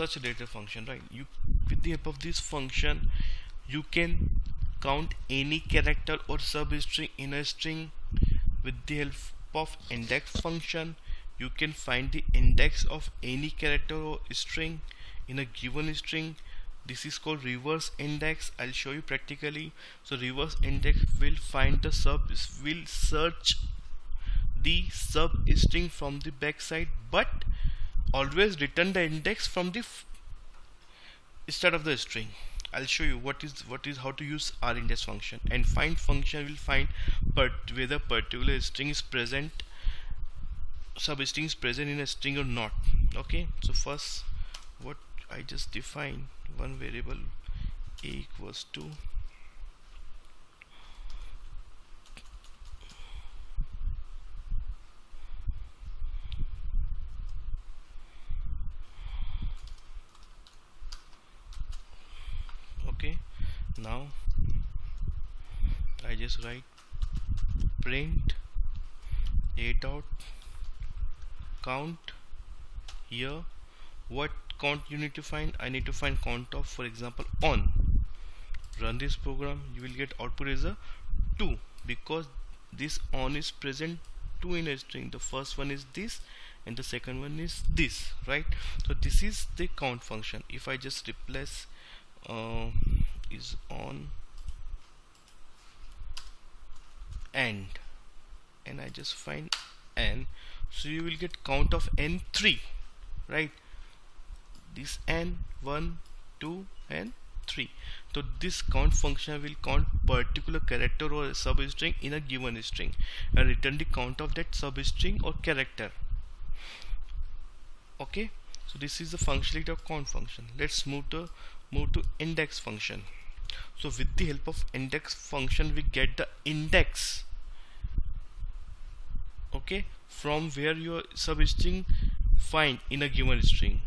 such a data function, right? You, with the help of this function, you can count any character or substring in a string. With the help of index function, you can find the index of any character or string in a given string. This is called reverse index. I'll show you practically. So reverse index will find the will search the substring from the backside, but always return the index from the start of the string. I'll show you what is how to use our index function. And find function will find whether particular string is present, substring is present in a string or not. Okay, so first what I just define one variable a equals to okay. Now I just write print a dot count. Here what count you need to find? I need to find count of, for example, on. Run this program, you will get output as a 2, because this on is present 2 in a string. The first one is this and the second one is this, right? So this is the count function. If I just replace is on and I just find n, so you will get count of n 3, right? This n 1 2 and 3. So this count function will count particular character or substring in a given string and return the count of that substring or character. Okay, so this is the functionality of count function. Let's move to index function. So with the help of index function, we get the index, okay, from where your substring find in a given string.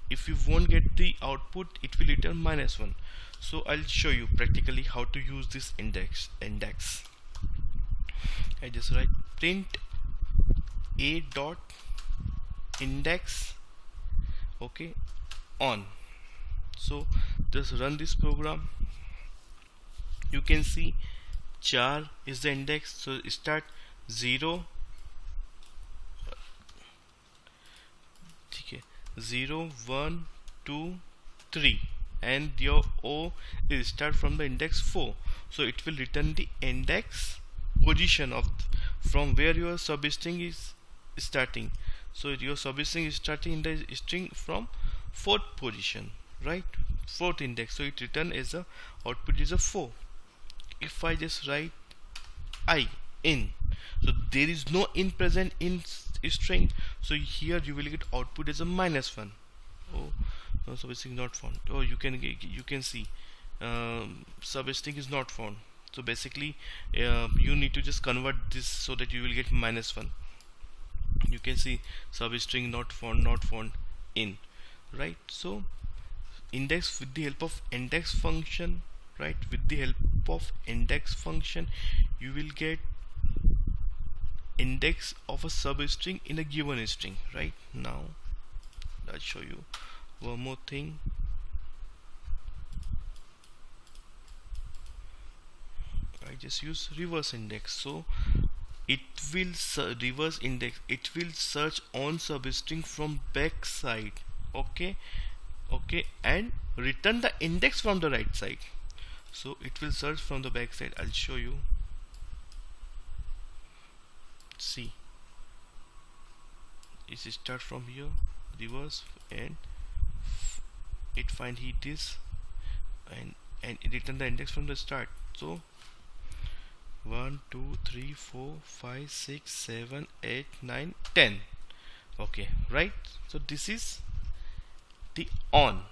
If you won't get the output, it will return -1. So I'll show you practically how to use this index. I just write print a dot index, okay, on. So just run this program. You can see char is the index, so start 0, 0 1 2 3, and your O is start from the index 4, so it will return the index position of from where your substring is starting. So your substring is starting in the string from 4th position, right? 4th index, so it return as a output is a 4. If I just write I in, so there is no in present in string, so here you will get output as a -1. Oh, no, substring not found. Oh, you can see substring is not found. So basically you need to just convert this so that you will get -1. You can see substring not found in, right? So index with the help of index function, right? With the help of index function, you will get index of a substring in a given string. Right now I'll show you one more thing. I just use reverse index, so it will reverse index, it will search on substring from back side, okay, and return the index from the right side. So it will search from the back side. I'll show you. See, it start from here, reverse, and it find it is and it return the index from the start. So 1 2 3 4 5 6 7 8 9 10. Okay, right? So this is the on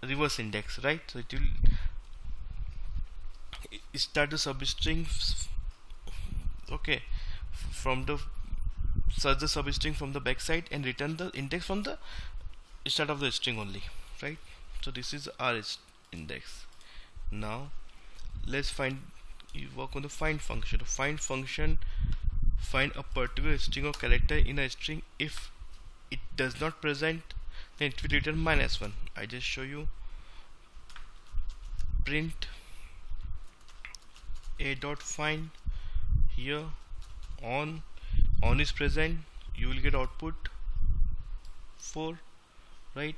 reverse index, right? So it will start the substring, okay, from the search the substring from the backside and return the index from the start of the string only, right? So this is our index. Now let's work on the find function. The find function find a particular string or character in a string. If it does not present then it will return -1. I just show you. Print a dot find here. On is present, you will get output 4, right?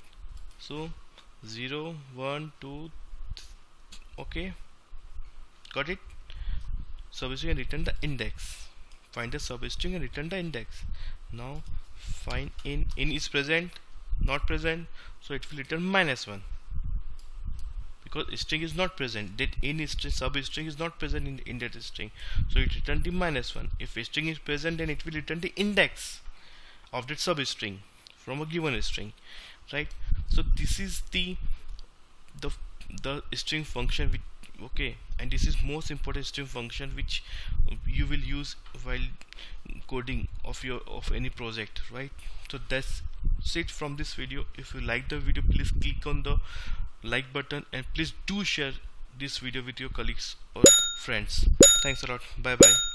So 0 1 2 okay, got it. Substring and return the index. Find the substring and return the index. Now find in is present, not present, so it will return -1 because string is not present. That in string substring is not present in that string, so it return the -1. If a string is present, then it will return the index of that substring from a given string, right? So this is the string function which, okay, and this is most important string function which you will use while coding of any project, right? So that's it from this video. If you like the video, please click on the like button and please do share this video with your colleagues or friends. Thanks a lot. Bye bye.